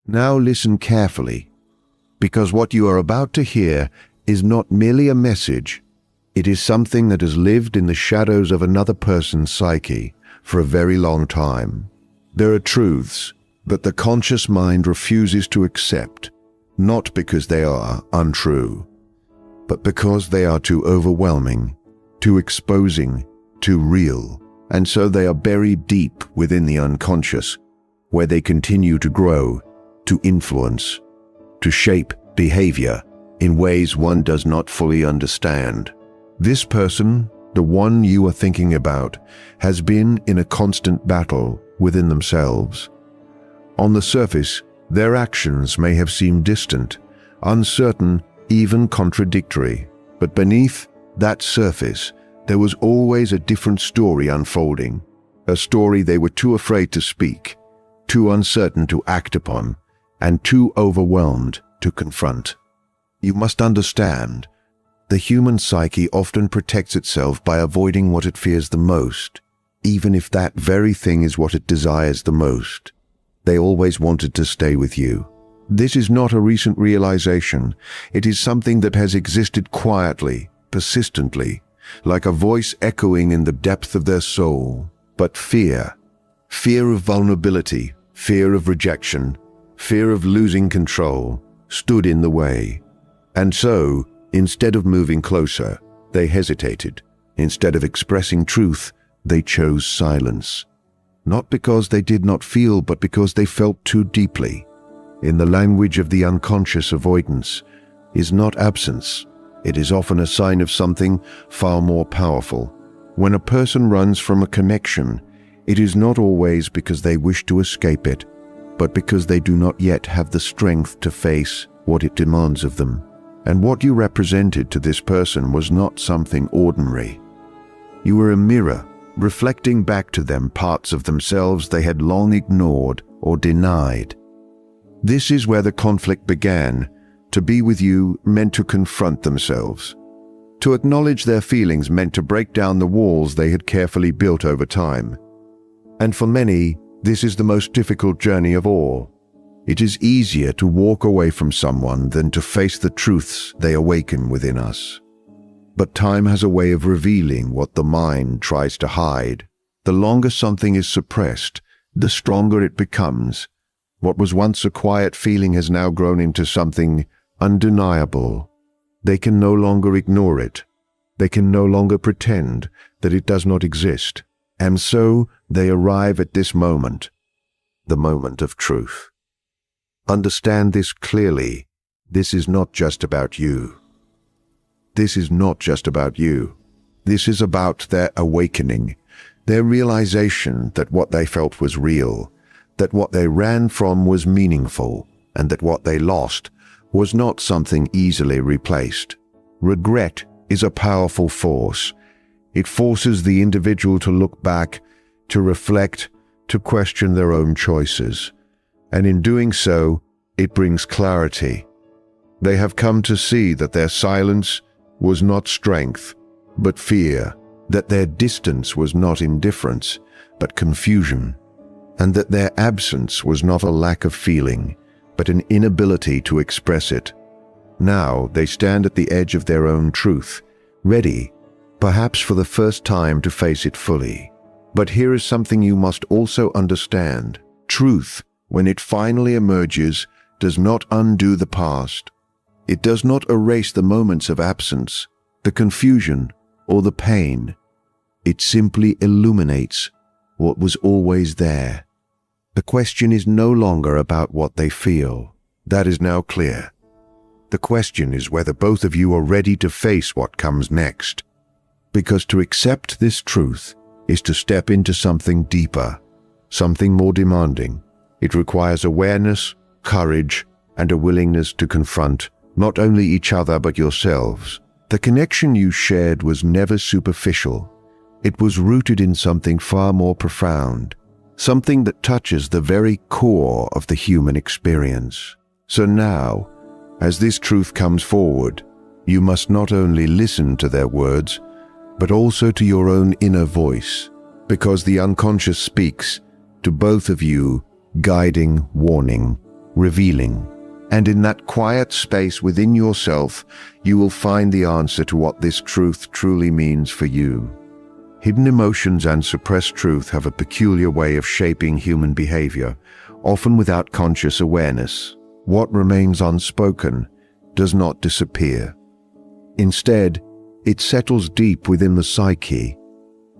Now listen carefully, because what you are about to hear is not merely a message. It is something that has lived in the shadows of another person's psyche for a very long time. There are truths that the conscious mind refuses to accept, not because they are untrue, but because they are too overwhelming, too exposing, too real, and so they are buried deep within the unconscious, where they continue to grow, to influence, to shape behavior in ways one does not fully understand. This person, the one you are thinking about, has been in a constant battle within themselves. On the surface, their actions may have seemed distant, uncertain, even contradictory, but beneath that surface, there was always a different story unfolding, a story they were too afraid to speak, too uncertain to act upon, and too overwhelmed to confront. You must understand, the human psyche often protects itself by avoiding what it fears the most, even if that very thing is what it desires the most. They always wanted to stay with you. This is not a recent realization. It is something that has existed quietly, persistently, like a voice echoing in the depth of their soul. But fear of vulnerability, fear of rejection, fear of losing control, stood in the way. And so, instead of moving closer, they hesitated. Instead of expressing truth, they chose silence. Not because they did not feel, but because they felt too deeply. In the language of the unconscious, avoidance is not absence. It is often a sign of something far more powerful. When a person runs from a connection, it is not always because they wish to escape it, but because they do not yet have the strength to face what it demands of them. And what you represented to this person was not something ordinary. You were a mirror, reflecting back to them parts of themselves they had long ignored or denied. This is where the conflict began. To be with you meant to confront themselves. To acknowledge their feelings meant to break down the walls they had carefully built over time. And for many, this is the most difficult journey of all. It is easier to walk away from someone than to face the truths they awaken within us. But time has a way of revealing what the mind tries to hide. The longer something is suppressed, the stronger it becomes. What was once a quiet feeling has now grown into something undeniable. They can no longer ignore it. They can no longer pretend that it does not exist. And so they arrive at this moment, the moment of truth. Understand this clearly. This is not just about you. This is not just about you. This is about their awakening, their realization that what they felt was real, that what they ran from was meaningful, and that what they lost was not something easily replaced. Regret is a powerful force. It forces the individual to look back, to reflect, to question their own choices. And in doing so, it brings clarity. They have come to see that their silence was not strength, but fear, that their distance was not indifference, but confusion, and that their absence was not a lack of feeling, but an inability to express it. Now they stand at the edge of their own truth, ready, perhaps for the first time, to face it fully. But here is something you must also understand. Truth, when it finally emerges, does not undo the past. It does not erase the moments of absence, the confusion, or the pain. It simply illuminates what was always there. The question is no longer about what they feel. That is now clear. The question is whether both of you are ready to face what comes next. Because to accept this truth is to step into something deeper, something more demanding. It requires awareness, courage, and a willingness to confront not only each other but yourselves. The connection you shared was never superficial. It was rooted in something far more profound, something that touches the very core of the human experience. So now, as this truth comes forward, you must not only listen to their words, but also to your own inner voice, because the unconscious speaks to both of you, guiding, warning, revealing. And in that quiet space within yourself, you will find the answer to what this truth truly means for you. Hidden emotions and suppressed truth have a peculiar way of shaping human behavior, often without conscious awareness. What remains unspoken does not disappear. Instead, it settles deep within the psyche,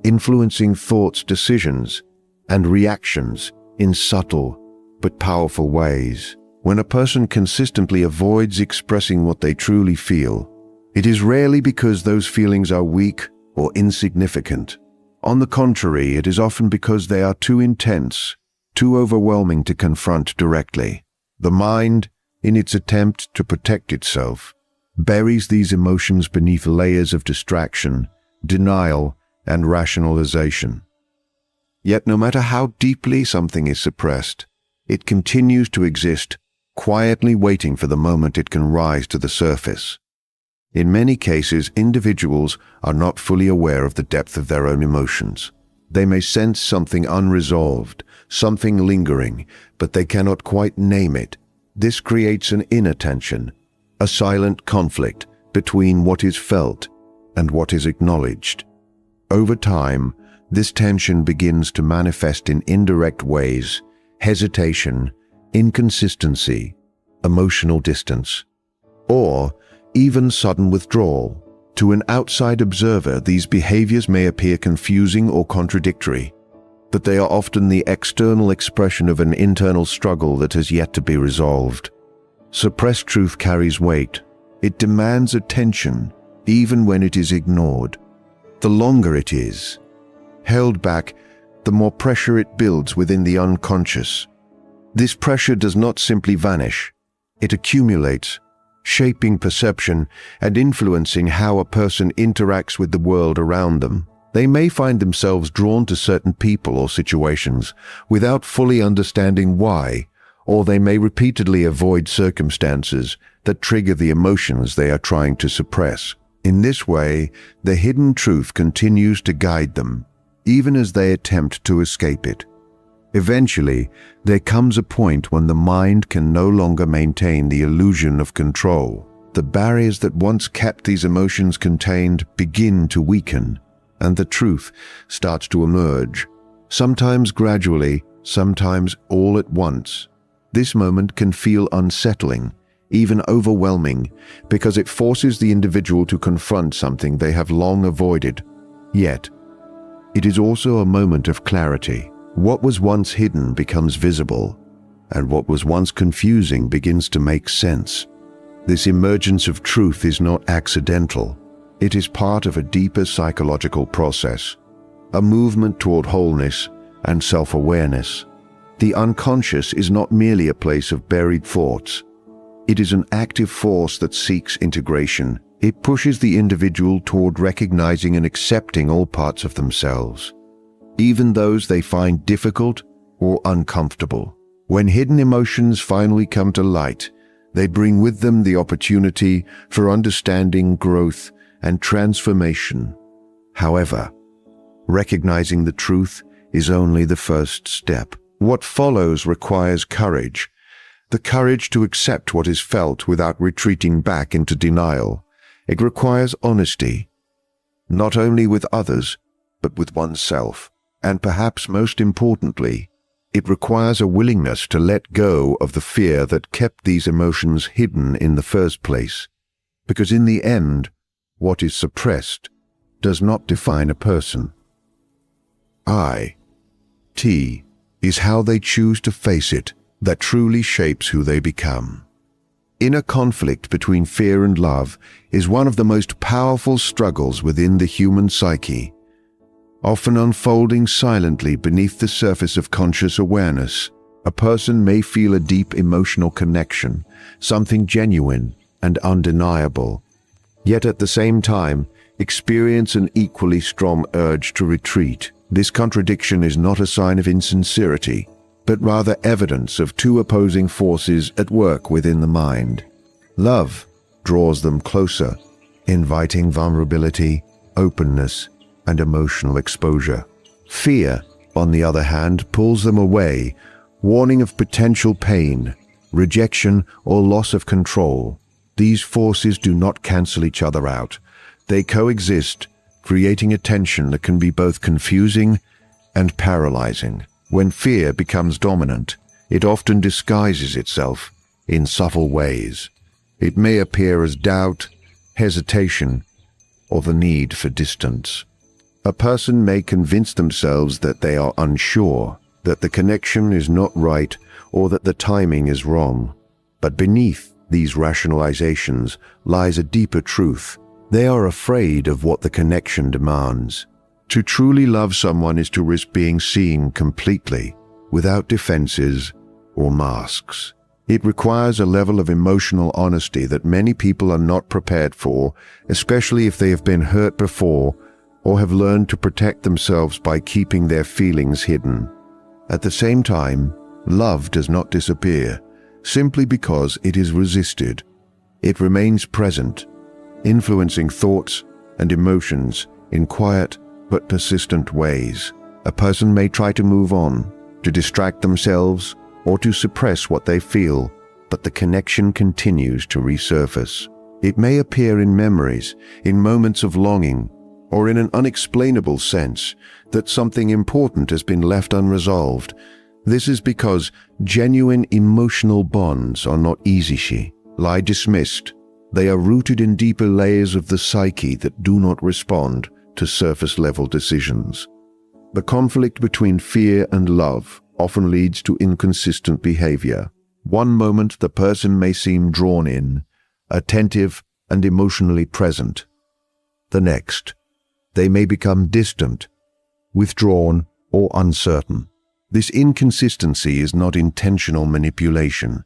influencing thoughts, decisions, and reactions in subtle but powerful ways. When a person consistently avoids expressing what they truly feel, it is rarely because those feelings are weak or insignificant. On the contrary, it is often because they are too intense, too overwhelming to confront directly. The mind, in its attempt to protect itself, buries these emotions beneath layers of distraction, denial, and rationalization. Yet no matter how deeply something is suppressed, it continues to exist, quietly waiting for the moment it can rise to the surface. In many cases, individuals are not fully aware of the depth of their own emotions. They may sense something unresolved, something lingering, but they cannot quite name it. This creates an inner tension, a silent conflict between what is felt and what is acknowledged. Over time, this tension begins to manifest in indirect ways: hesitation, inconsistency, emotional distance, or even sudden withdrawal. To an outside observer, these behaviors may appear confusing or contradictory, but they are often the external expression of an internal struggle that has yet to be resolved. Suppressed truth carries weight. It demands attention, even when it is ignored. The longer it is held back, the more pressure it builds within the unconscious. This pressure does not simply vanish. It accumulates, shaping perception and influencing how a person interacts with the world around them. They may find themselves drawn to certain people or situations without fully understanding why, or they may repeatedly avoid circumstances that trigger the emotions they are trying to suppress. In this way, the hidden truth continues to guide them, even as they attempt to escape it. Eventually, there comes a point when the mind can no longer maintain the illusion of control. The barriers that once kept these emotions contained begin to weaken, and the truth starts to emerge, sometimes gradually, sometimes all at once. This moment can feel unsettling, even overwhelming, because it forces the individual to confront something they have long avoided. Yet, it is also a moment of clarity. What was once hidden becomes visible, and what was once confusing begins to make sense. This emergence of truth is not accidental. It is part of a deeper psychological process, a movement toward wholeness and self-awareness. The unconscious is not merely a place of buried thoughts. It is an active force that seeks integration. It pushes the individual toward recognizing and accepting all parts of themselves, even those they find difficult or uncomfortable. When hidden emotions finally come to light, they bring with them the opportunity for understanding, growth, and transformation. However, recognizing the truth is only the first step. What follows requires courage, the courage to accept what is felt without retreating back into denial. It requires honesty, not only with others, but with oneself. And perhaps most importantly, it requires a willingness to let go of the fear that kept these emotions hidden in the first place. Because in the end, what is suppressed does not define a person. It is how they choose to face it that truly shapes who they become. Inner conflict between fear and love is one of the most powerful struggles within the human psyche, often unfolding silently beneath the surface of conscious awareness. A person may feel a deep emotional connection, something genuine and undeniable, yet at the same time experience an equally strong urge to retreat. This contradiction is not a sign of insincerity, but rather evidence of two opposing forces at work within the mind. Love draws them closer, inviting vulnerability, openness, and emotional exposure. Fear, on the other hand, pulls them away, warning of potential pain rejection, or loss of control. These forces do not cancel each other out. They coexist, creating a tension that can be both confusing and paralyzing. When fear becomes dominant, it often disguises itself in subtle ways. It may appear as doubt, hesitation, or the need for distance. A person may convince themselves that they are unsure, that the connection is not right, or that the timing is wrong. But beneath these rationalizations lies a deeper truth. They are afraid of what the connection demands. To truly love someone is to risk being seen completely, without defenses or masks. It requires a level of emotional honesty that many people are not prepared for, especially if they have been hurt before or have learned to protect themselves by keeping their feelings hidden. At the same time, love does not disappear simply because it is resisted. It remains present, influencing thoughts and emotions in quiet but persistent ways. A person may try to move on, to distract themselves, or to suppress what they feel, but the connection continues to resurface. It may appear in memories, in moments of longing, or in an unexplainable sense that something important has been left unresolved. This is because genuine emotional bonds are not easy, lie dismissed. They are rooted in deeper layers of the psyche that do not respond to surface-level decisions. The conflict between fear and love often leads to inconsistent behavior. One moment the person may seem drawn in, attentive and emotionally present. The next, they may become distant, withdrawn, or uncertain. This inconsistency is not intentional manipulation,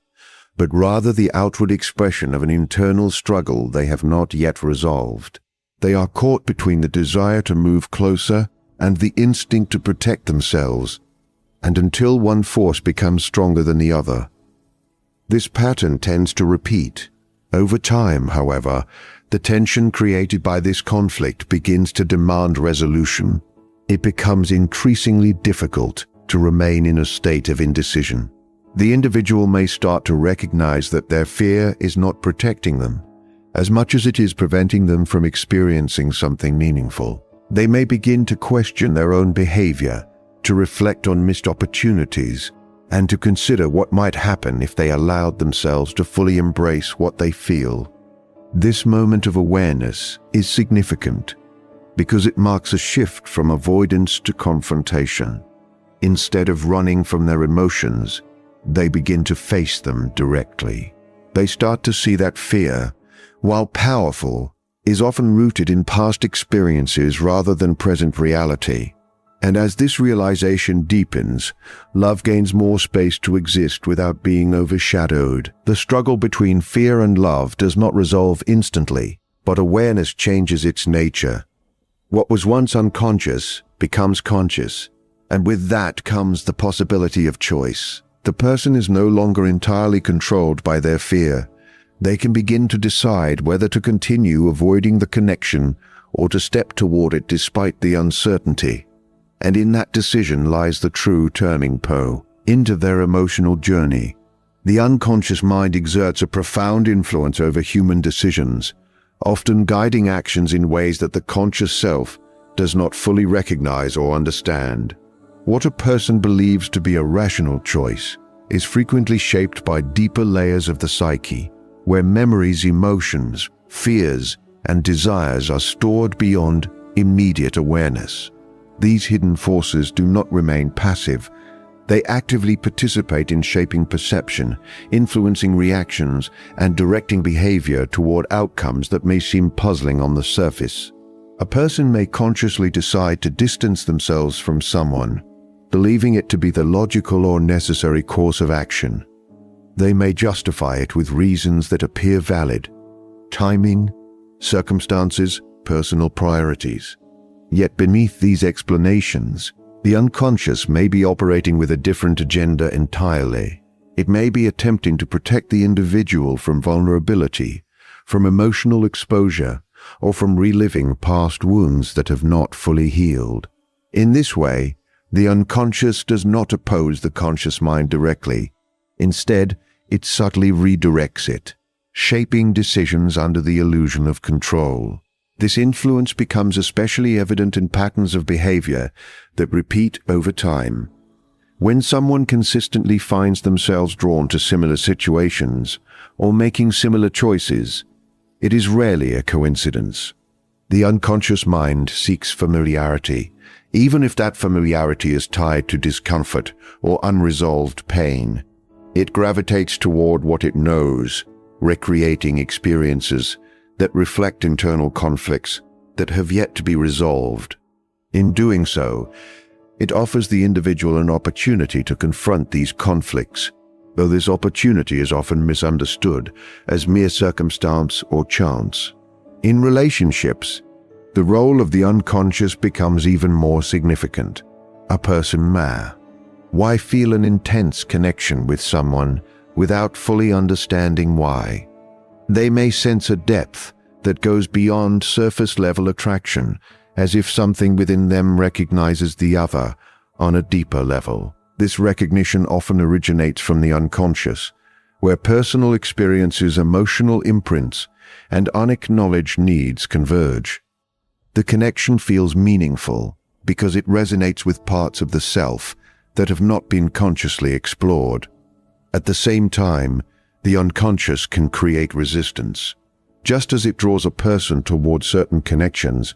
but rather the outward expression of an internal struggle they have not yet resolved. They are caught between the desire to move closer and the instinct to protect themselves, and until one force becomes stronger than the other. This pattern tends to repeat. Over time, however, the tension created by this conflict begins to demand resolution. It becomes increasingly difficult to remain in a state of indecision. The individual may start to recognize that their fear is not protecting them, as much as it is preventing them from experiencing something meaningful. They may begin to question their own behavior, to reflect on missed opportunities, and to consider what might happen if they allowed themselves to fully embrace what they feel. This moment of awareness is significant because it marks a shift from avoidance to confrontation. Instead of running from their emotions, they begin to face them directly. They start to see that fear, while powerful, is often rooted in past experiences rather than present reality. And as this realization deepens, love gains more space to exist without being overshadowed. The struggle between fear and love does not resolve instantly, but awareness changes its nature. What was once unconscious becomes conscious, and with that comes the possibility of choice. The person is no longer entirely controlled by their fear. They can begin to decide whether to continue avoiding the connection or to step toward it despite the uncertainty. And in that decision lies the true turning point into their emotional journey. The unconscious mind exerts a profound influence over human decisions, often guiding actions in ways that the conscious self does not fully recognize or understand. What a person believes to be a rational choice is frequently shaped by deeper layers of the psyche, where memories, emotions, fears, and desires are stored beyond immediate awareness. These hidden forces do not remain passive. They actively participate in shaping perception, influencing reactions, and directing behavior toward outcomes that may seem puzzling on the surface. A person may consciously decide to distance themselves from someone, believing it to be the logical or necessary course of action. They may justify it with reasons that appear valid: timing, circumstances, personal priorities. Yet beneath these explanations, the unconscious may be operating with a different agenda entirely. It may be attempting to protect the individual from vulnerability, from emotional exposure, or from reliving past wounds that have not fully healed. In this way, the unconscious does not oppose the conscious mind directly. Instead, it subtly redirects it, shaping decisions under the illusion of control. This influence becomes especially evident in patterns of behavior that repeat over time. When someone consistently finds themselves drawn to similar situations or making similar choices, it is rarely a coincidence. The unconscious mind seeks familiarity, even if that familiarity is tied to discomfort or unresolved pain. It gravitates toward what it knows, recreating experiences that reflect internal conflicts that have yet to be resolved. In doing so, it offers the individual an opportunity to confront these conflicts, though this opportunity is often misunderstood as mere circumstance or chance. In relationships, the role of the unconscious becomes even more significant. A person may feel an intense connection with someone without fully understanding why. They may sense a depth that goes beyond surface-level attraction, as if something within them recognizes the other on a deeper level. This recognition often originates from the unconscious, where personal experiences, emotional imprints, and unacknowledged needs converge. The connection feels meaningful because it resonates with parts of the self that have not been consciously explored. At the same time, the unconscious can create resistance. Just as it draws a person toward certain connections,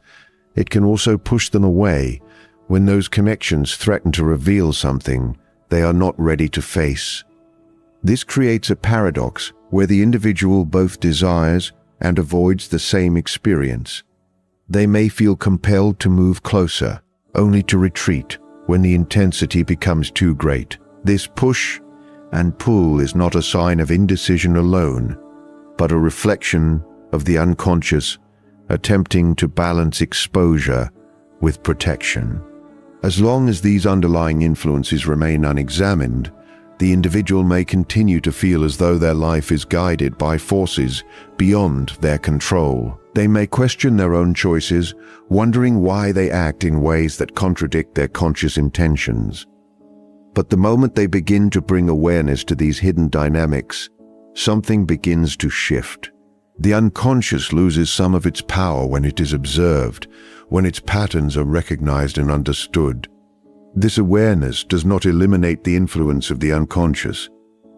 it can also push them away when those connections threaten to reveal something they are not ready to face. This creates a paradox where the individual both desires and avoids the same experience. They may feel compelled to move closer, only to retreat when the intensity becomes too great. This push and pull is not a sign of indecision alone, but a reflection of the unconscious attempting to balance exposure with protection. As long as these underlying influences remain unexamined, the individual may continue to feel as though their life is guided by forces beyond their control. They may question their own choices, wondering why they act in ways that contradict their conscious intentions. But the moment they begin to bring awareness to these hidden dynamics, something begins to shift. The unconscious loses some of its power when it is observed, when its patterns are recognized and understood. This awareness does not eliminate the influence of the unconscious,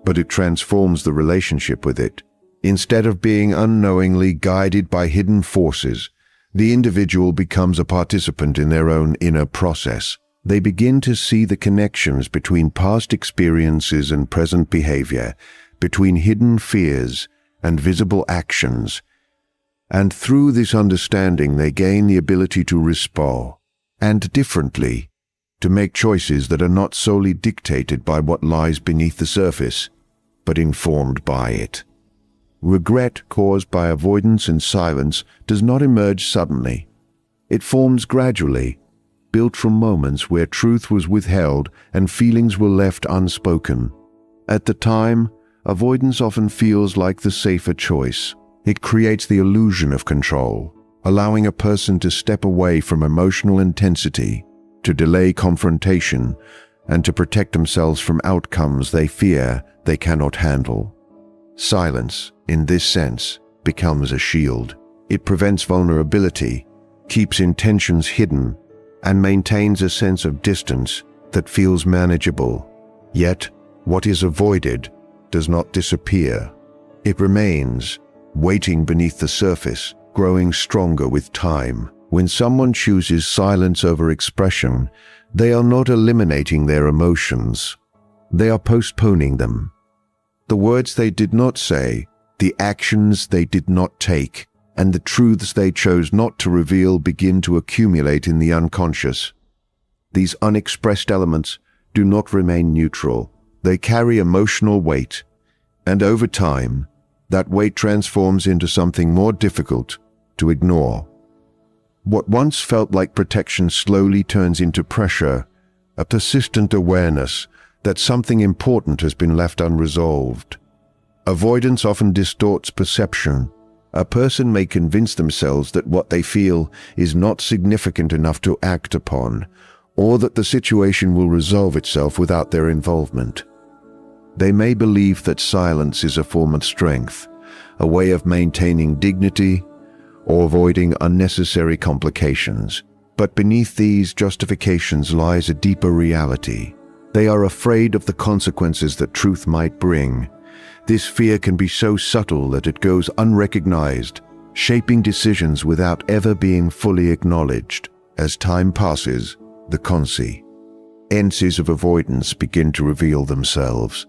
but it transforms the relationship with it. Instead of being unknowingly guided by hidden forces, the individual becomes a participant in their own inner process. They begin to see the connections between past experiences and present behavior, between hidden fears and visible actions, and through this understanding they gain the ability to respond, and differently, to make choices that are not solely dictated by what lies beneath the surface, but informed by it. Regret caused by avoidance and silence does not emerge suddenly. It forms gradually, built from moments where truth was withheld and feelings were left unspoken. At the time, avoidance often feels like the safer choice. It creates the illusion of control, allowing a person to step away from emotional intensity, to delay confrontation, and to protect themselves from outcomes they fear they cannot handle. Silence, in this sense, becomes a shield. It prevents vulnerability, keeps intentions hidden, and maintains a sense of distance that feels manageable. Yet, what is avoided does not disappear. It remains, waiting beneath the surface, growing stronger with time. When someone chooses silence over expression, they are not eliminating their emotions. They are postponing them. The words they did not say, the actions they did not take, and the truths they chose not to reveal begin to accumulate in the unconscious. These unexpressed elements do not remain neutral. They carry emotional weight, and over time, that weight transforms into something more difficult to ignore. What once felt like protection slowly turns into pressure, a persistent awareness that something important has been left unresolved. Avoidance often distorts perception. A person may convince themselves that what they feel is not significant enough to act upon, or that the situation will resolve itself without their involvement. They may believe that silence is a form of strength, a way of maintaining dignity or avoiding unnecessary complications. But beneath these justifications lies a deeper reality. They are afraid of the consequences that truth might bring. This fear can be so subtle that it goes unrecognized, shaping decisions without ever being fully acknowledged. As time passes, the consequences of avoidance begin to reveal themselves.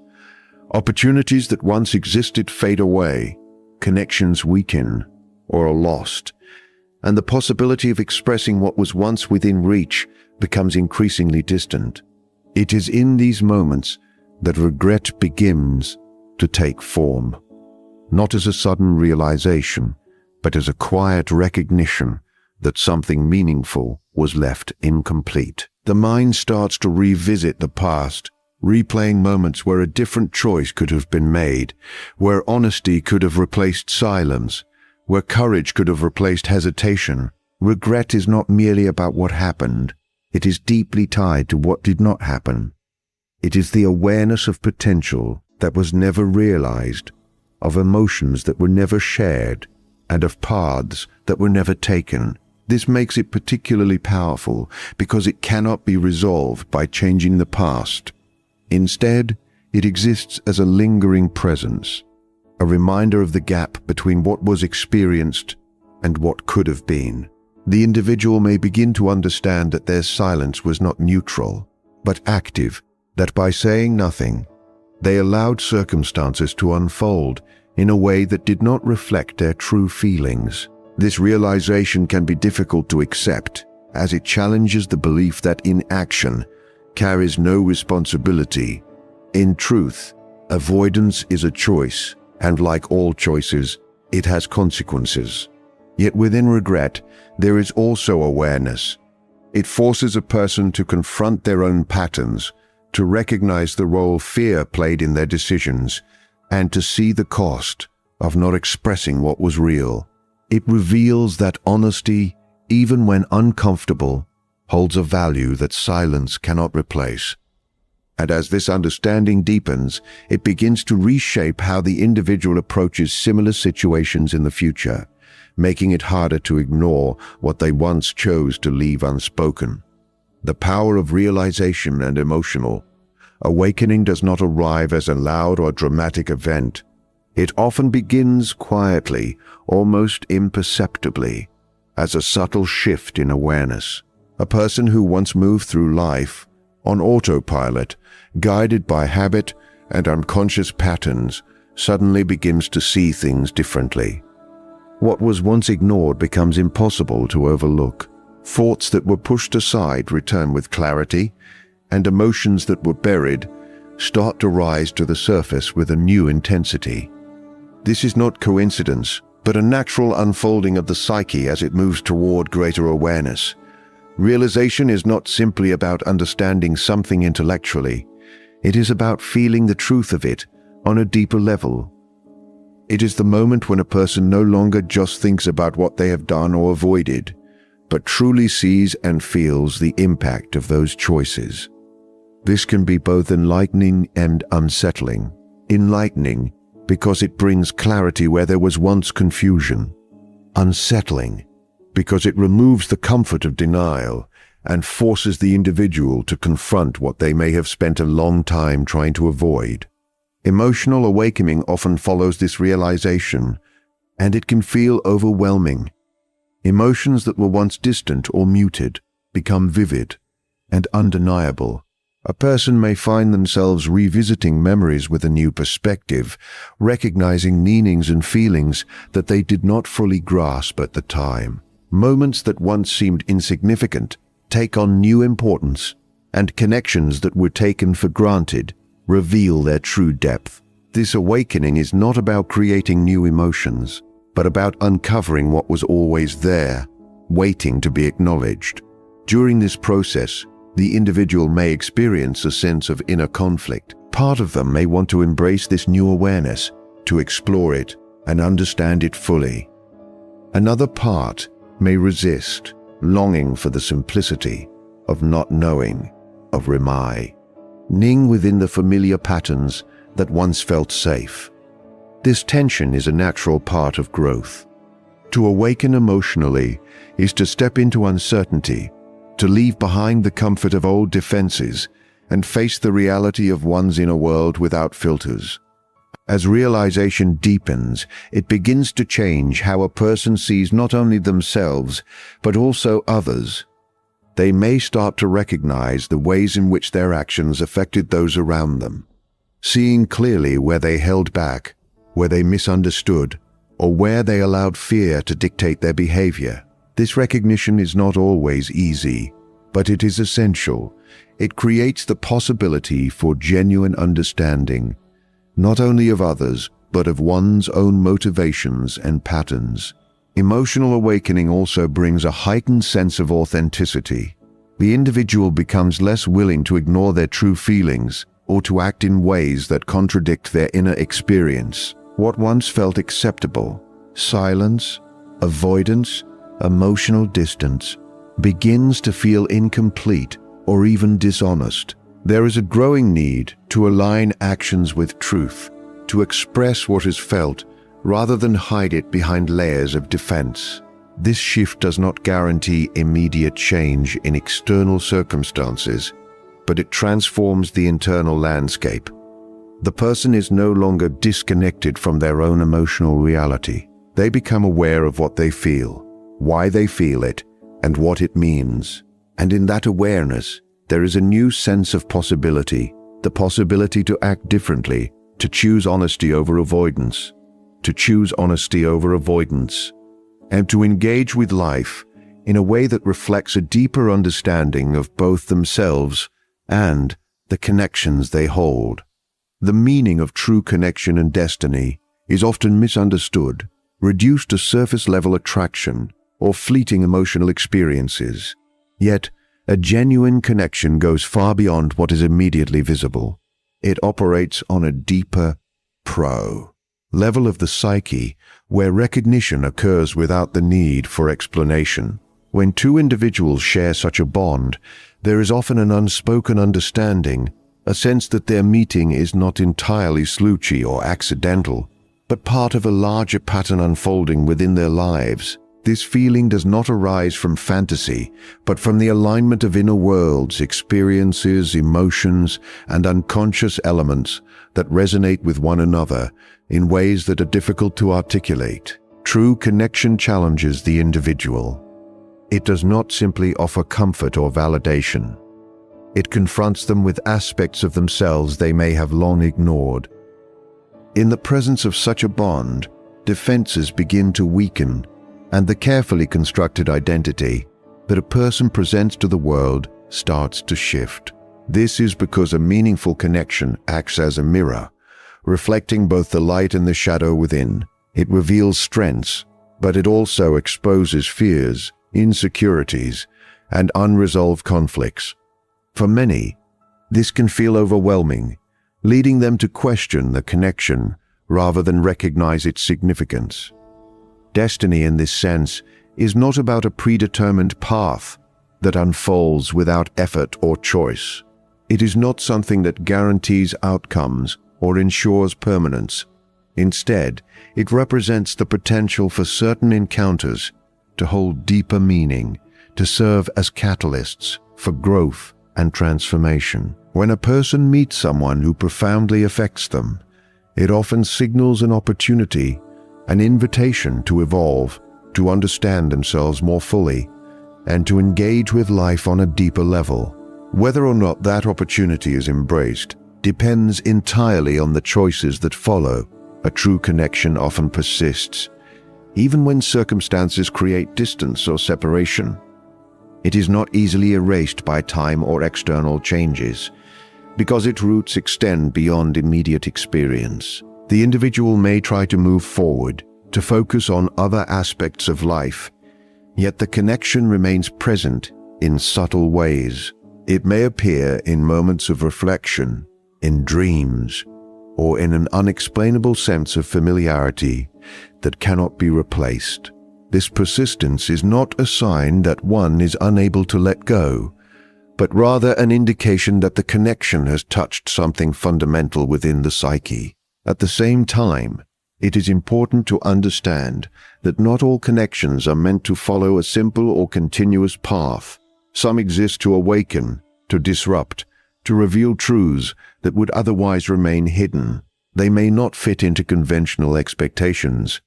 Opportunities that once existed fade away, connections weaken or are lost, and the possibility of expressing what was once within reach becomes increasingly distant. It is in these moments that regret begins to take form, not as a sudden realization, but as a quiet recognition that something meaningful was left incomplete. The mind starts to revisit the past, replaying moments where a different choice could have been made, where honesty could have replaced silence, where courage could have replaced hesitation. Regret is not merely about what happened. It is deeply tied to what did not happen. It is the awareness of potential that was never realized, of emotions that were never shared, and of paths that were never taken. This makes it particularly powerful because it cannot be resolved by changing the past. Instead, it exists as a lingering presence, a reminder of the gap between what was experienced and what could have been. The individual may begin to understand that their silence was not neutral, but active, that by saying nothing, they allowed circumstances to unfold in a way that did not reflect their true feelings. This realization can be difficult to accept, as it challenges the belief that inaction carries no responsibility. In truth, avoidance is a choice, and like all choices, it has consequences. Yet within regret, there is also awareness. It forces a person to confront their own patterns, to recognize the role fear played in their decisions, and to see the cost of not expressing what was real. It reveals that honesty, even when uncomfortable, holds a value that silence cannot replace. And as this understanding deepens, it begins to reshape how the individual approaches similar situations in the future, making it harder to ignore what they once chose to leave unspoken. The power of realization and emotional awakening does not arrive as a loud or dramatic event. It often begins quietly, almost imperceptibly, as a subtle shift in awareness. A person who once moved through life on autopilot, guided by habit and unconscious patterns, suddenly begins to see things differently. What was once ignored becomes impossible to overlook. Thoughts that were pushed aside return with clarity, and emotions that were buried start to rise to the surface with a new intensity. This is not coincidence, but a natural unfolding of the psyche as it moves toward greater awareness. Realization is not simply about understanding something intellectually. It is about feeling the truth of it on a deeper level. It is the moment when a person no longer just thinks about what they have done or avoided, but truly sees and feels the impact of those choices. This can be both enlightening and unsettling. Enlightening because it brings clarity where there was once confusion. Unsettling because it removes the comfort of denial and forces the individual to confront what they may have spent a long time trying to avoid. Emotional awakening often follows this realization, and it can feel overwhelming. Emotions that were once distant or muted become vivid and undeniable. A person may find themselves revisiting memories with a new perspective, recognizing meanings and feelings that they did not fully grasp at the time. Moments that once seemed insignificant take on new importance, and connections that were taken for granted reveal their true depth. This awakening is not about creating new emotions, but about uncovering what was always there, waiting to be acknowledged. During this process, the individual may experience a sense of inner conflict. Part of them may want to embrace this new awareness, to explore it and understand it fully. Another part may resist, longing for the simplicity of not knowing, of remaining within the familiar patterns that once felt safe. This tension is a natural part of growth. To awaken emotionally is to step into uncertainty, to leave behind the comfort of old defenses and face the reality of one's inner world without filters. As realization deepens, it begins to change how a person sees not only themselves, but also others. They may start to recognize the ways in which their actions affected those around them, seeing clearly where they held back, where they misunderstood, or where they allowed fear to dictate their behavior. This recognition is not always easy, but it is essential. It creates the possibility for genuine understanding, not only of others, but of one's own motivations and patterns. Emotional awakening also brings a heightened sense of authenticity. The individual becomes less willing to ignore their true feelings or to act in ways that contradict their inner experience. What once felt acceptable, silence, avoidance, emotional distance, begins to feel incomplete or even dishonest. There is a growing need to align actions with truth, to express what is felt rather than hide it behind layers of defense. This shift does not guarantee immediate change in external circumstances, but it transforms the internal landscape. The person is no longer disconnected from their own emotional reality. They become aware of what they feel, why they feel it, and what it means. And in that awareness, there is a new sense of possibility, the possibility to act differently, to choose honesty over avoidance, and to engage with life in a way that reflects a deeper understanding of both themselves and the connections they hold. The meaning of true connection and destiny is often misunderstood, reduced to surface-level attraction or fleeting emotional experiences. Yet, a genuine connection goes far beyond what is immediately visible. It operates on a deeper, level of the psyche, where recognition occurs without the need for explanation. When two individuals share such a bond, there is often an unspoken understanding, a sense that their meeting is not entirely sleuthy or accidental, but part of a larger pattern unfolding within their lives. This feeling does not arise from fantasy, but from the alignment of inner worlds, experiences, emotions, and unconscious elements that resonate with one another in ways that are difficult to articulate. True connection challenges the individual. It does not simply offer comfort or validation. It confronts them with aspects of themselves they may have long ignored. In the presence of such a bond, defenses begin to weaken, and the carefully constructed identity that a person presents to the world starts to shift. This is because a meaningful connection acts as a mirror, reflecting both the light and the shadow within. It reveals strengths, but it also exposes fears, insecurities, and unresolved conflicts. For many, this can feel overwhelming, leading them to question the connection rather than recognize its significance. Destiny in this sense is not about a predetermined path that unfolds without effort or choice. It is not something that guarantees outcomes or ensures permanence. Instead, it represents the potential for certain encounters to hold deeper meaning, to serve as catalysts for growth and transformation. When a person meets someone who profoundly affects them, it often signals an opportunity, an invitation to evolve, to understand themselves more fully, and to engage with life on a deeper level. Whether or not that opportunity is embraced depends entirely on the choices that follow. A true connection often persists, even when circumstances create distance or separation. It is not easily erased by time or external changes, because its roots extend beyond immediate experience. The individual may try to move forward, to focus on other aspects of life, yet the connection remains present in subtle ways. It may appear in moments of reflection, in dreams, or in an unexplainable sense of familiarity that cannot be replaced. This persistence is not a sign that one is unable to let go, but rather an indication that the connection has touched something fundamental within the psyche. At the same time, it is important to understand that not all connections are meant to follow a simple or continuous path. Some exist to awaken, to disrupt, to reveal truths that would otherwise remain hidden. They may not fit into conventional expectations,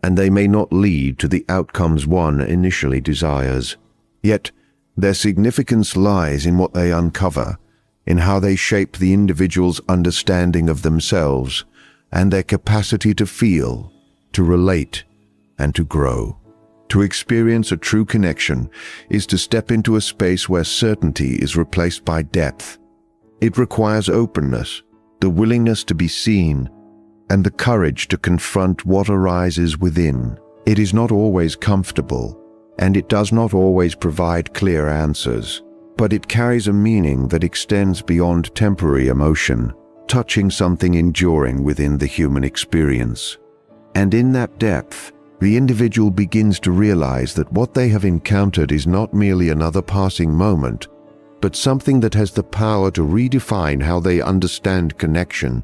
and they may not lead to the outcomes one initially desires. Yet, their significance lies in what they uncover, in how they shape the individual's understanding of themselves and their capacity to feel, to relate, and to grow. To experience a true connection is to step into a space where certainty is replaced by depth. It requires openness, the willingness to be seen, and the courage to confront what arises within. It is not always comfortable, and it does not always provide clear answers, but it carries a meaning that extends beyond temporary emotion, touching something enduring within the human experience. And in that depth, the individual begins to realize that what they have encountered is not merely another passing moment, but something that has the power to redefine how they understand connection,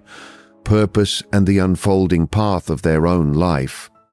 purpose, and the unfolding path of their own life.